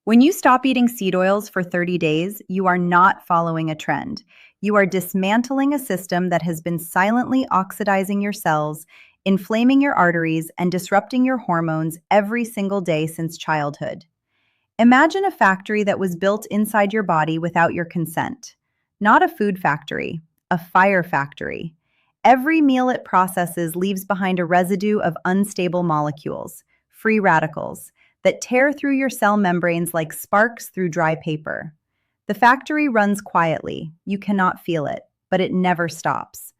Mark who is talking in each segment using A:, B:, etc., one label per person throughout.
A: When you stop eating seed oils for 30 days, you are not following a trend. You are dismantling a system that has been silently oxidizing your cells, inflaming your arteries, and disrupting your hormones every single day since childhood. Imagine a factory that was built inside your body without your consent. Not a food factory, a fire factory. Every meal it processes leaves behind a residue of unstable molecules, free radicals, that tear through your cell membranes like sparks through dry paper. The factory runs quietly. You cannot feel it, but it never stops.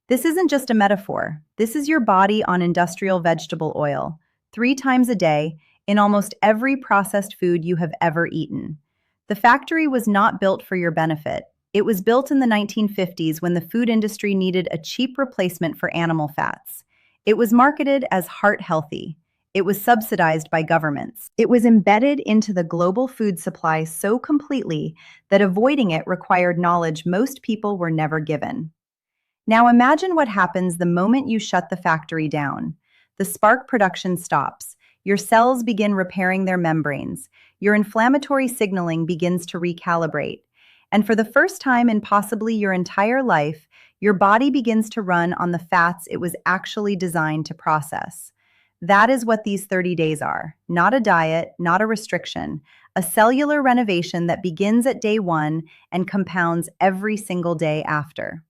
A: This isn't just a metaphor. This is your body on industrial vegetable oil, 3 times a day, in almost every processed food you have ever eaten. The factory was not built for your benefit. It was built in the 1950s when the food industry needed a cheap replacement for animal fats. It was marketed as heart healthy. It was subsidized by governments. It was embedded into the global food supply so completely that avoiding it required knowledge most people were never given. Now imagine what happens the moment you shut the factory down. The spark production stops. Your cells begin repairing their membranes. Your inflammatory signaling begins to recalibrate. And for the first time in possibly your entire life, your body begins to run on the fats it was actually designed to process. That is what these 30 days are. Not a diet, not a restriction, a cellular renovation that begins at day 1 and compounds every single day after.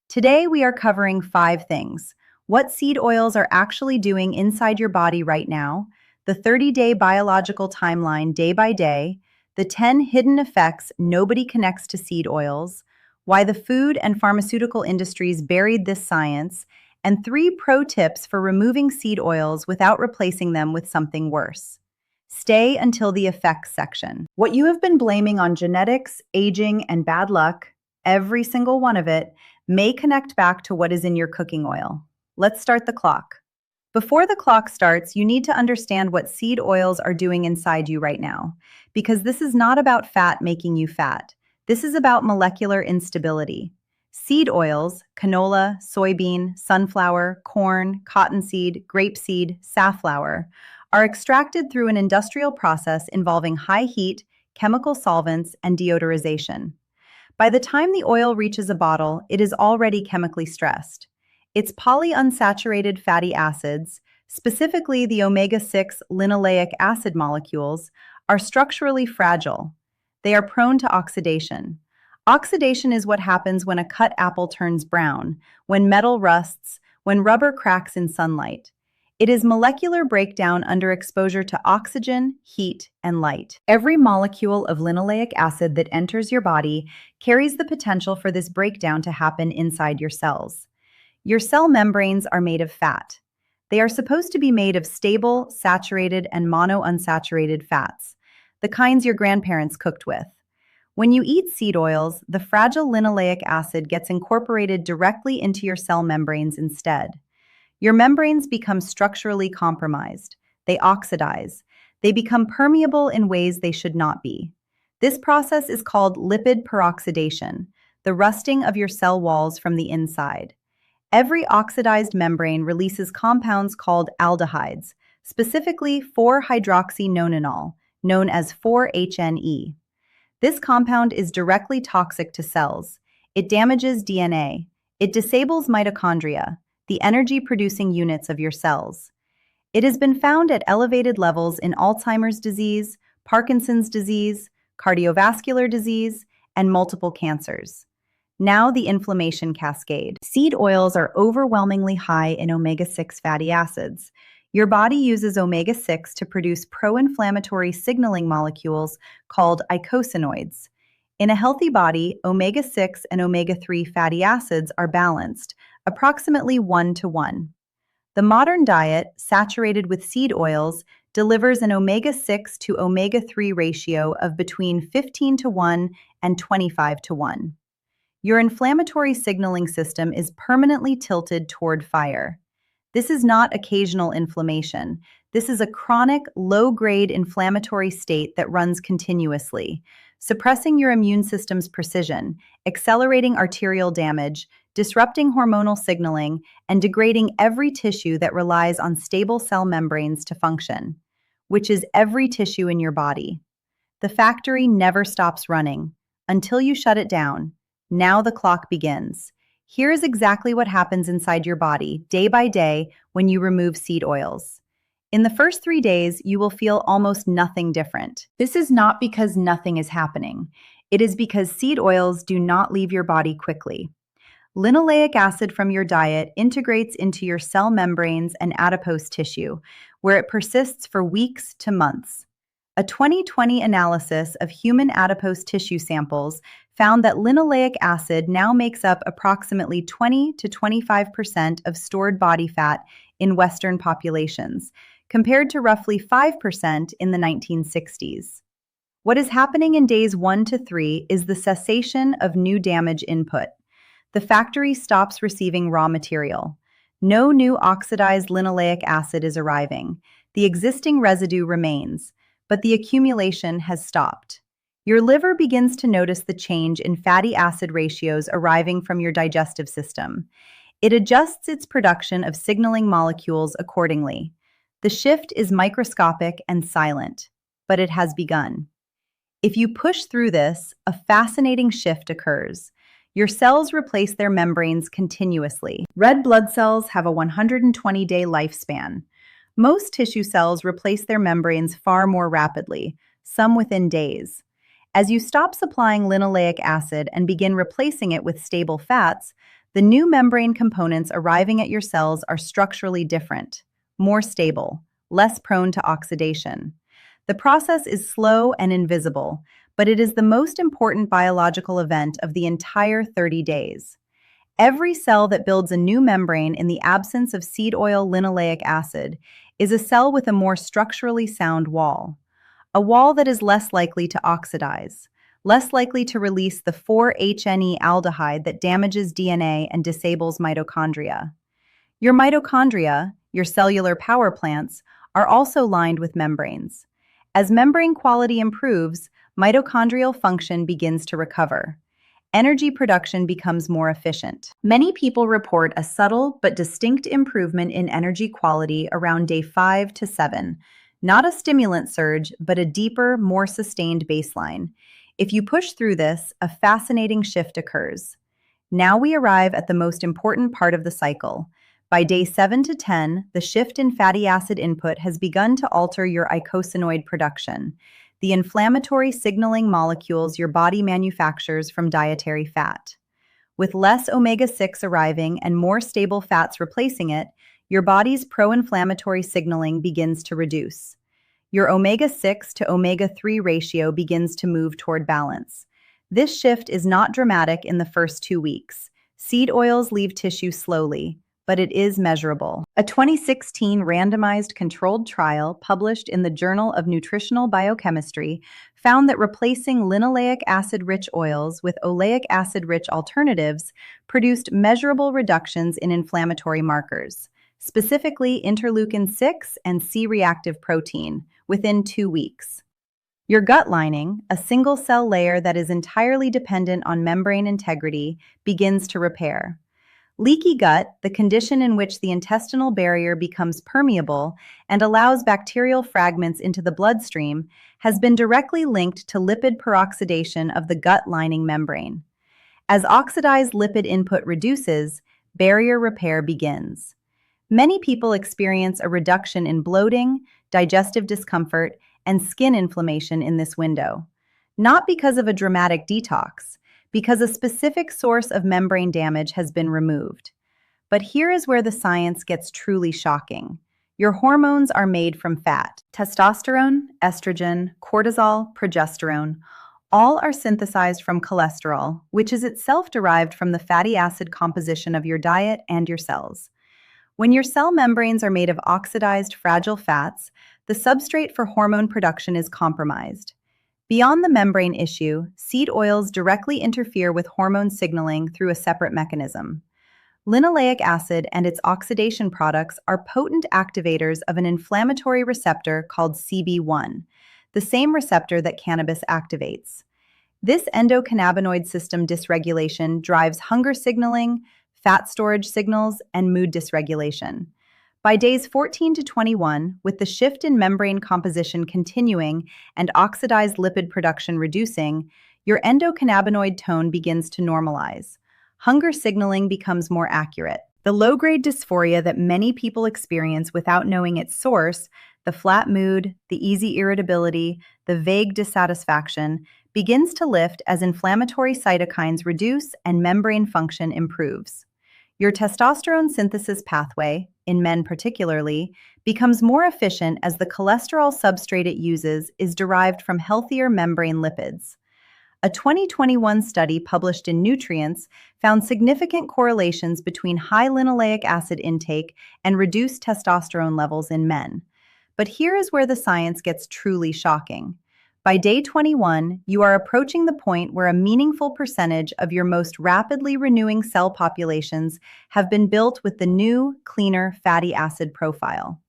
A: Today, we are covering 5 things: what seed oils are actually doing inside your body right now, the 30-day biological timeline day by day, the 10 hidden effects nobody connects to seed oils, why the food and pharmaceutical industries buried this science, and 3 pro tips for removing seed oils without replacing them with something worse. Stay until the effects section. What you have been blaming on genetics, aging, and bad luck, every single one of it, may connect back to what is in your cooking oil. Let's start the clock. Before the clock starts, you need to understand what seed oils are doing inside you right now, because this is not about fat making you fat. This is about molecular instability. Seed oils, canola, soybean, sunflower, corn, cottonseed, grapeseed, safflower, are extracted through an industrial process involving high heat, chemical solvents, and deodorization. By the time the oil reaches a bottle, it is already chemically stressed. Its polyunsaturated fatty acids, specifically the omega-6 linoleic acid molecules, are structurally fragile. They are prone to oxidation. Oxidation is what happens when a cut apple turns brown, when metal rusts, when rubber cracks in sunlight. It is molecular breakdown under exposure to oxygen, heat, and light. Every molecule of linoleic acid that enters your body carries the potential for this breakdown to happen inside your cells. Your cell membranes are made of fat. They are supposed to be made of stable, saturated, and monounsaturated fats, the kinds your grandparents cooked with. When you eat seed oils, the fragile linoleic acid gets incorporated directly into your cell membranes instead. Your membranes become structurally compromised. They oxidize. They become permeable in ways they should not be. This process is called lipid peroxidation, the rusting of your cell walls from the inside. Every oxidized membrane releases compounds called aldehydes, specifically 4-hydroxynonenal, known as 4-HNE. This compound is directly toxic to cells. It damages DNA. It disables mitochondria, the energy-producing units of your cells. It has been found at elevated levels in Alzheimer's disease, Parkinson's disease, cardiovascular disease, and multiple cancers. Now the inflammation cascade. Seed oils are overwhelmingly high in omega-6 fatty acids. Your body uses omega-6 to produce pro-inflammatory signaling molecules called eicosanoids. In a healthy body, omega-6 and omega-3 fatty acids are balanced, approximately 1-to-1. The modern diet, saturated with seed oils, delivers an omega-6 to omega-3 ratio of between 15-to-1 and 25-to-1. Your inflammatory signaling system is permanently tilted toward fire. This is not occasional inflammation. This is a chronic, low-grade inflammatory state that runs continuously, suppressing your immune system's precision, accelerating arterial damage, disrupting hormonal signaling, and degrading every tissue that relies on stable cell membranes to function, which is every tissue in your body. The factory never stops running until you shut it down. Now the clock begins. Here is exactly what happens inside your body, day by day, when you remove seed oils. In the first 3 days, you will feel almost nothing different. This is not because nothing is happening. It is because seed oils do not leave your body quickly. Linoleic acid from your diet integrates into your cell membranes and adipose tissue, where it persists for weeks to months. A 2020 analysis of human adipose tissue samples found that linoleic acid now makes up approximately 20 to 25% of stored body fat in Western populations, compared to roughly 5% in the 1960s. What is happening in days 1 to 3 is the cessation of new damage input. The factory stops receiving raw material. No new oxidized linoleic acid is arriving. The existing residue remains, but the accumulation has stopped. Your liver begins to notice the change in fatty acid ratios arriving from your digestive system. It adjusts its production of signaling molecules accordingly. The shift is microscopic and silent, but it has begun. If you push through this, a fascinating shift occurs. Your cells replace their membranes continuously. Red blood cells have a 120-day lifespan. Most tissue cells replace their membranes far more rapidly, some within days. As you stop supplying linoleic acid and begin replacing it with stable fats, the new membrane components arriving at your cells are structurally different, more stable, less prone to oxidation. The process is slow and invisible, but it is the most important biological event of the entire 30 days. Every cell that builds a new membrane in the absence of seed oil linoleic acid is a cell with a more structurally sound wall. A wall that is less likely to oxidize, less likely to release the 4-HNE aldehyde that damages DNA and disables mitochondria. Your mitochondria, your cellular power plants, are also lined with membranes. As membrane quality improves, mitochondrial function begins to recover. Energy production becomes more efficient. Many people report a subtle but distinct improvement in energy quality around day 5 to 7. Not a stimulant surge, but a deeper, more sustained baseline. If you push through this, a fascinating shift occurs. Now we arrive at the most important part of the cycle. By day 7 to 10, the shift in fatty acid input has begun to alter your eicosanoid production, the inflammatory signaling molecules your body manufactures from dietary fat. With less omega-6 arriving and more stable fats replacing it, your body's pro-inflammatory signaling begins to reduce. Your omega-6 to omega-3 ratio begins to move toward balance. This shift is not dramatic in the first 2 weeks. Seed oils leave tissue slowly, but it is measurable. A 2016 randomized controlled trial published in the Journal of Nutritional Biochemistry found that replacing linoleic acid-rich oils with oleic acid-rich alternatives produced measurable reductions in inflammatory markers, specifically interleukin-6 and C-reactive protein, within 2 weeks. Your gut lining, a single-cell layer that is entirely dependent on membrane integrity, begins to repair. Leaky gut, the condition in which the intestinal barrier becomes permeable and allows bacterial fragments into the bloodstream, has been directly linked to lipid peroxidation of the gut lining membrane. As oxidized lipid input reduces, barrier repair begins. Many people experience a reduction in bloating, digestive discomfort, and skin inflammation in this window. Not because of a dramatic detox, because a specific source of membrane damage has been removed. But here is where the science gets truly shocking. Your hormones are made from fat. Testosterone, estrogen, cortisol, progesterone, all are synthesized from cholesterol, which is itself derived from the fatty acid composition of your diet and your cells. When your cell membranes are made of oxidized, fragile fats, the substrate for hormone production is compromised. Beyond the membrane issue, seed oils directly interfere with hormone signaling through a separate mechanism. Linoleic acid and its oxidation products are potent activators of an inflammatory receptor called CB1, the same receptor that cannabis activates. This endocannabinoid system dysregulation drives hunger signaling, fat storage signals, and mood dysregulation. By days 14 to 21, with the shift in membrane composition continuing and oxidized lipid production reducing, your endocannabinoid tone begins to normalize. Hunger signaling becomes more accurate. The low-grade dysphoria that many people experience without knowing its source, the flat mood, the easy irritability, the vague dissatisfaction, begins to lift as inflammatory cytokines reduce and membrane function improves. Your testosterone synthesis pathway, in men particularly, becomes more efficient as the cholesterol substrate it uses is derived from healthier membrane lipids. A 2021 study published in Nutrients found significant correlations between high linoleic acid intake and reduced testosterone levels in men. But here is where the science gets truly shocking. By day 21, you are approaching the point where a meaningful percentage of your most rapidly renewing cell populations have been built with the new, cleaner fatty acid profile.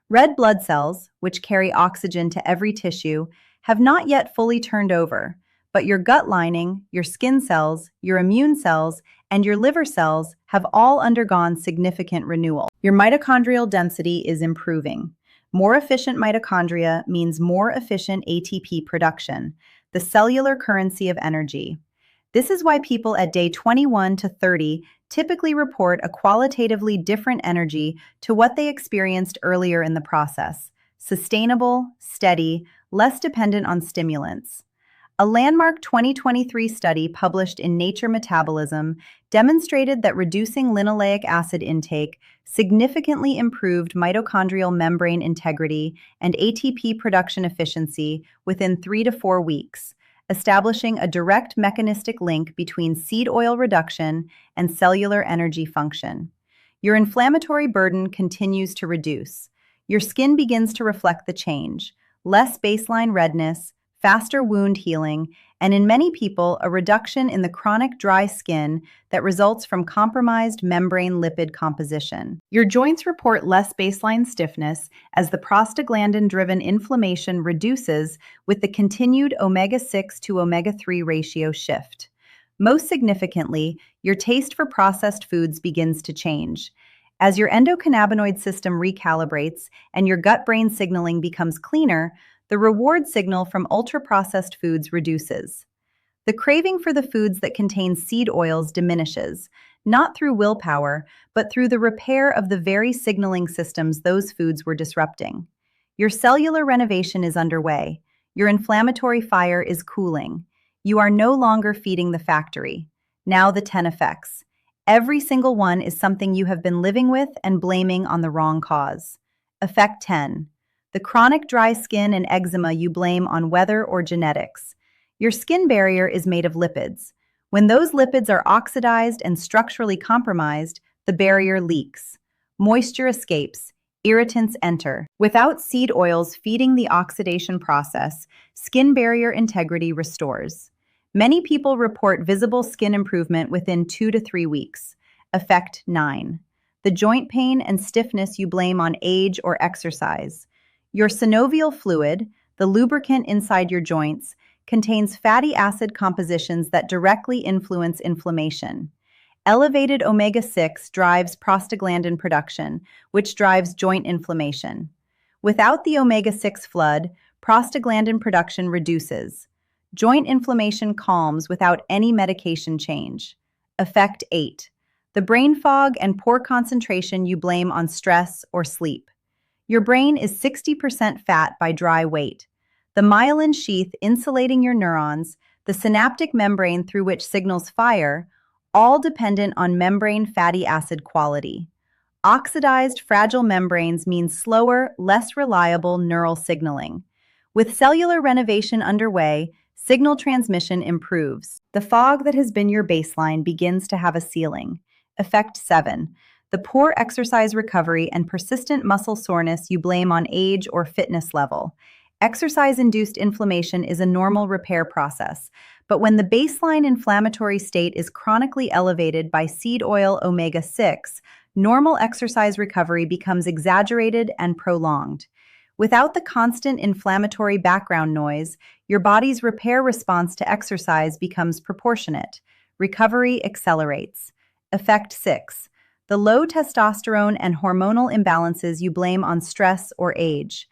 A: Red blood cells, which carry oxygen to every tissue, have not yet fully turned over, but your gut lining, your skin cells, your immune cells, and your liver cells have all undergone significant renewal. Your mitochondrial density is improving. More efficient mitochondria means more efficient ATP production, the cellular currency of energy. This is why people at day 21 to 30 typically report a qualitatively different energy to what they experienced earlier in the process: sustainable, steady, less dependent on stimulants. A landmark 2023 study published in Nature Metabolism demonstrated that reducing linoleic acid intake significantly improved mitochondrial membrane integrity and ATP production efficiency within 3 to 4 weeks, establishing a direct mechanistic link between seed oil reduction and cellular energy function. Your inflammatory burden continues to reduce. Your skin begins to reflect the change: less baseline redness, faster wound healing, and in many people, a reduction in the chronic dry skin that results from compromised membrane lipid composition. Your joints report less baseline stiffness as the prostaglandin-driven inflammation reduces with the continued omega-6 to omega-3 ratio shift. Most significantly, your taste for processed foods begins to change. As your endocannabinoid system recalibrates and your gut-brain signaling becomes cleaner, the reward signal from ultra-processed foods reduces. The craving for the foods that contain seed oils diminishes, not through willpower, but through the repair of the very signaling systems those foods were disrupting. Your cellular renovation is underway. Your inflammatory fire is cooling. You are no longer feeding the factory. Now the 10 effects. Every single one is something you have been living with and blaming on the wrong cause. Effect 10. The chronic dry skin and eczema you blame on weather or genetics. Your skin barrier is made of lipids. When those lipids are oxidized and structurally compromised, the barrier leaks. Moisture escapes. Irritants enter. Without seed oils feeding the oxidation process, skin barrier integrity restores. Many people report visible skin improvement within 2 to 3 weeks. Effect 9. The joint pain and stiffness you blame on age or exercise. Your synovial fluid, the lubricant inside your joints, contains fatty acid compositions that directly influence inflammation. Elevated omega-6 drives prostaglandin production, which drives joint inflammation. Without the omega-6 flood, prostaglandin production reduces. Joint inflammation calms without any medication change. Effect 8. The brain fog and poor concentration you blame on stress or sleep. Your brain is 60% fat by dry weight. The myelin sheath insulating your neurons, the synaptic membrane through which signals fire, all dependent on membrane fatty acid quality. Oxidized, fragile membranes mean slower, less reliable neural signaling. With cellular renovation underway, signal transmission improves. The fog that has been your baseline begins to have a ceiling. Effect 7. The poor exercise recovery and persistent muscle soreness you blame on age or fitness level. Exercise-induced inflammation is a normal repair process, but when the baseline inflammatory state is chronically elevated by seed oil omega-6, normal exercise recovery becomes exaggerated and prolonged. Without the constant inflammatory background noise, your body's repair response to exercise becomes proportionate. Recovery accelerates. Effect 6. The low testosterone and hormonal imbalances you blame on stress or age.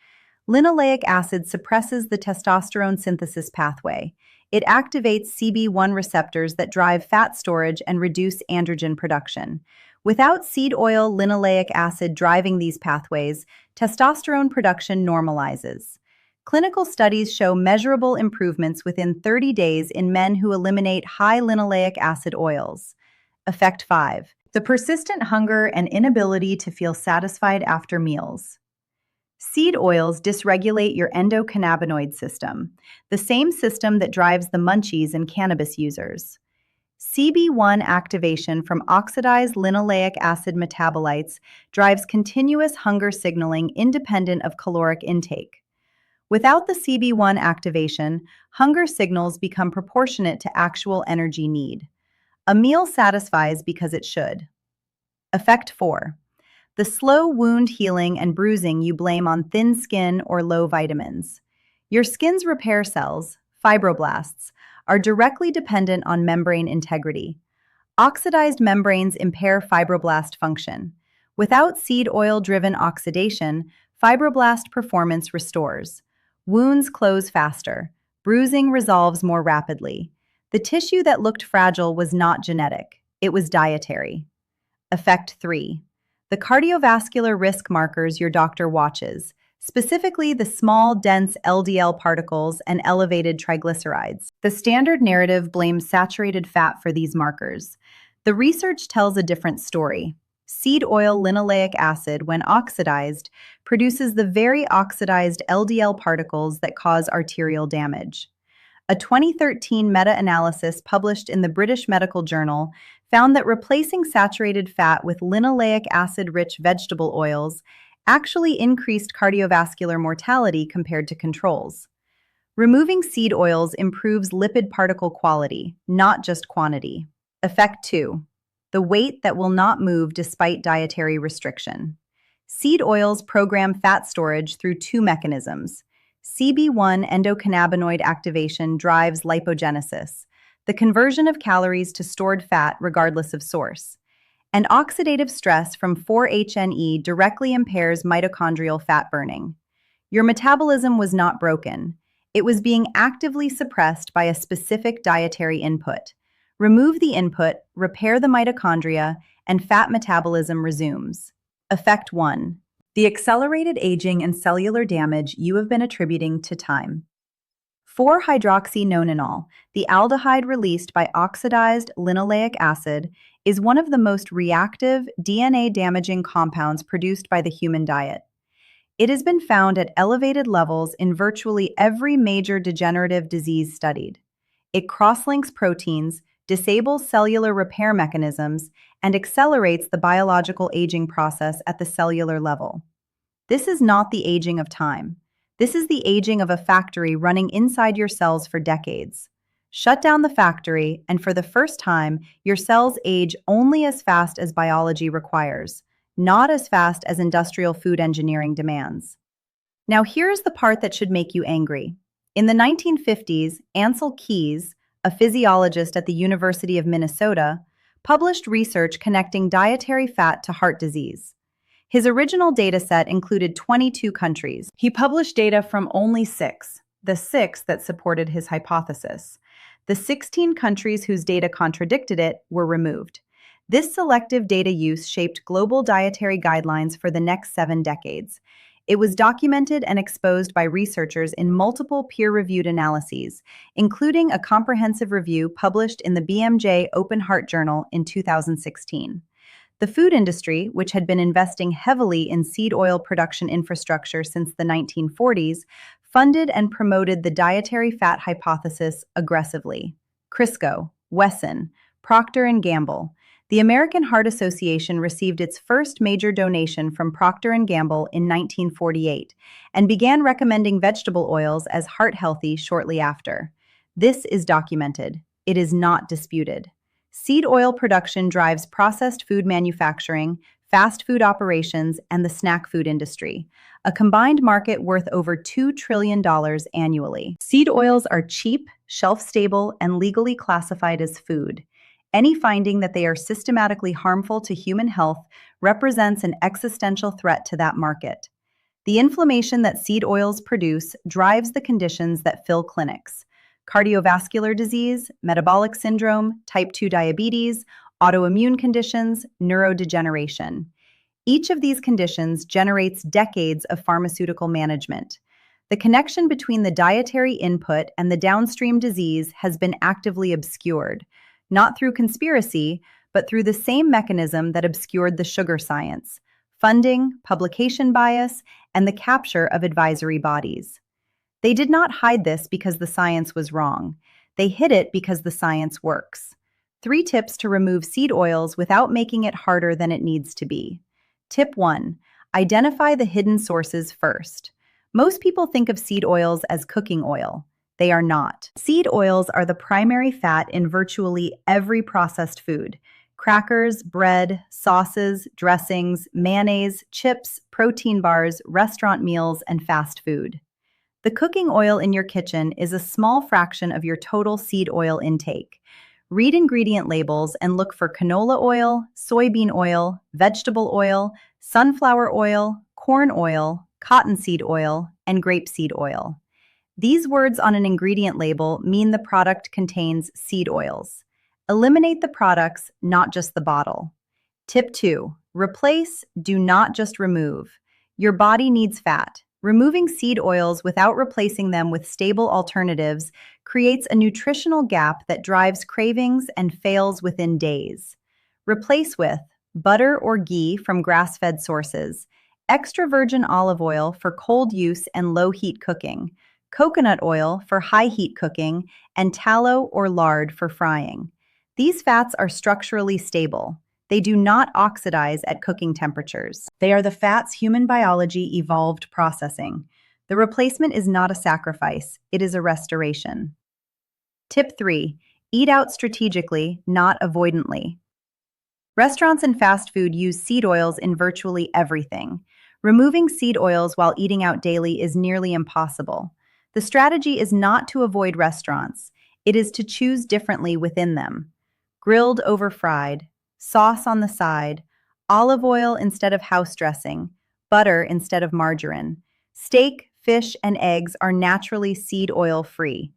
A: Linoleic acid suppresses the testosterone synthesis pathway. It activates CB1 receptors that drive fat storage and reduce androgen production. Without seed oil linoleic acid driving these pathways, testosterone production normalizes. Clinical studies show measurable improvements within 30 days in men who eliminate high linoleic acid oils. Effect 5. The persistent hunger and inability to feel satisfied after meals. Seed oils dysregulate your endocannabinoid system, the same system that drives the munchies in cannabis users. CB1 activation from oxidized linoleic acid metabolites drives continuous hunger signaling independent of caloric intake. Without the CB1 activation, hunger signals become proportionate to actual energy need. A meal satisfies because it should. Effect 4. The slow wound healing and bruising you blame on thin skin or low vitamins. Your skin's repair cells, fibroblasts, are directly dependent on membrane integrity. Oxidized membranes impair fibroblast function. Without seed oil-driven oxidation, fibroblast performance restores. Wounds close faster. Bruising resolves more rapidly. The tissue that looked fragile was not genetic. It was dietary. Effect 3. The cardiovascular risk markers your doctor watches, specifically the small, dense LDL particles and elevated triglycerides. The standard narrative blames saturated fat for these markers. The research tells a different story. Seed oil linoleic acid, when oxidized, produces the very oxidized LDL particles that cause arterial damage. A 2013 meta-analysis published in the British Medical Journal found that replacing saturated fat with linoleic acid-rich vegetable oils actually increased cardiovascular mortality compared to controls. Removing seed oils improves lipid particle quality, not just quantity. Effect 2. The weight that will not move despite dietary restriction. Seed oils program fat storage through two mechanisms. CB1 endocannabinoid activation drives lipogenesis, the conversion of calories to stored fat regardless of source. And oxidative stress from 4-HNE directly impairs mitochondrial fat burning. Your metabolism was not broken. It was being actively suppressed by a specific dietary input. Remove the input, repair the mitochondria, and fat metabolism resumes. Effect 1. The accelerated aging and cellular damage you have been attributing to time. 4-hydroxynonenal, the aldehyde released by oxidized linoleic acid, is one of the most reactive, DNA-damaging compounds produced by the human diet. It has been found at elevated levels in virtually every major degenerative disease studied. It cross-links proteins, disables cellular repair mechanisms, and accelerates the biological aging process at the cellular level. This is not the aging of time. This is the aging of a factory running inside your cells for decades. Shut down the factory, and for the first time, your cells age only as fast as biology requires, not as fast as industrial food engineering demands. Now here's the part that should make you angry. In the 1950s, Ancel, a physiologist at the University of Minnesota, published research connecting dietary fat to heart disease. His original dataset included 22 countries. He published data from only 6, the 6 that supported his hypothesis. The 16 countries whose data contradicted it were removed. This selective data use shaped global dietary guidelines for the next 7 decades. It was documented and exposed by researchers in multiple peer-reviewed analyses, including a comprehensive review published in the BMJ Open Heart Journal in 2016. The food industry, which had been investing heavily in seed oil production infrastructure since the 1940s, funded and promoted the dietary fat hypothesis aggressively. Crisco, Wesson, Procter & Gamble. The American Heart Association received its first major donation from Procter & Gamble in 1948 and began recommending vegetable oils as heart-healthy shortly after. This is documented. It is not disputed. Seed oil production drives processed food manufacturing, fast food operations, and the snack food industry, a combined market worth over $2 trillion annually. Seed oils are cheap, shelf-stable, and legally classified as food. Any finding that they are systematically harmful to human health represents an existential threat to that market. The inflammation that seed oils produce drives the conditions that fill clinics: cardiovascular disease, metabolic syndrome, type 2 diabetes, autoimmune conditions, neurodegeneration. Each of these conditions generates decades of pharmaceutical management. The connection between the dietary input and the downstream disease has been actively obscured, not through conspiracy, but through the same mechanism that obscured the sugar science: funding, publication bias, and the capture of advisory bodies. They did not hide this because the science was wrong. They hid it because the science works. 3 tips to remove seed oils without making it harder than it needs to be. Tip 1. Identify the hidden sources first. Most people think of seed oils as cooking oil. They are not. Seed oils are the primary fat in virtually every processed food: crackers, bread, sauces, dressings, mayonnaise, chips, protein bars, restaurant meals, and fast food. The cooking oil in your kitchen is a small fraction of your total seed oil intake. Read ingredient labels and look for canola oil, soybean oil, vegetable oil, sunflower oil, corn oil, cottonseed oil, and grapeseed oil. These words on an ingredient label mean the product contains seed oils. Eliminate the products, not just the bottle. Tip 2. Replace, do not just remove. Your body needs fat. Removing seed oils without replacing them with stable alternatives creates a nutritional gap that drives cravings and fails within days. Replace with butter or ghee from grass-fed sources, extra virgin olive oil for cold use and low-heat cooking, coconut oil for high-heat cooking, and tallow or lard for frying. These fats are structurally stable. They do not oxidize at cooking temperatures. They are the fats human biology evolved processing. The replacement is not a sacrifice, it is a restoration. Tip 3. Eat out strategically, not avoidantly. Restaurants and fast food use seed oils in virtually everything. Removing seed oils while eating out daily is nearly impossible. The strategy is not to avoid restaurants, it is to choose differently within them. Grilled over fried, sauce on the side, olive oil instead of house dressing, butter instead of margarine. Steak, fish, and eggs are naturally seed oil free.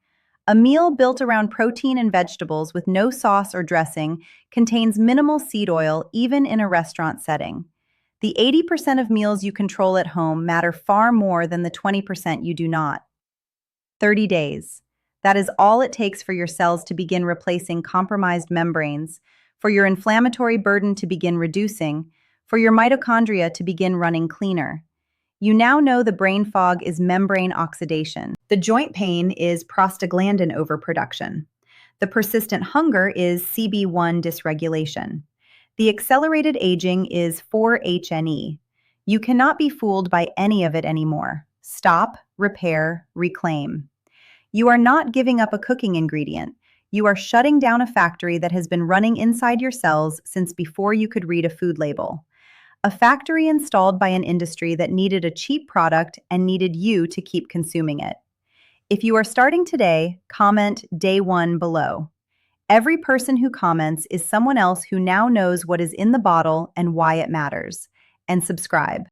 A: A meal built around protein and vegetables with no sauce or dressing contains minimal seed oil even in a restaurant setting. The 80% of meals you control at home matter far more than the 20% you do not. 30 days. That is all it takes for your cells to begin replacing compromised membranes, for your inflammatory burden to begin reducing, for your mitochondria to begin running cleaner. You now know the brain fog is membrane oxidation. The joint pain is prostaglandin overproduction. The persistent hunger is CB1 dysregulation. The accelerated aging is 4-HNE. You cannot be fooled by any of it anymore. Stop, repair, reclaim. You are not giving up a cooking ingredient. You are shutting down a factory that has been running inside your cells since before you could read a food label. A factory installed by an industry that needed a cheap product and needed you to keep consuming it. If you are starting today, comment day 1 below. Every person who comments is someone else who now knows what is in the bottle and why it matters. And subscribe.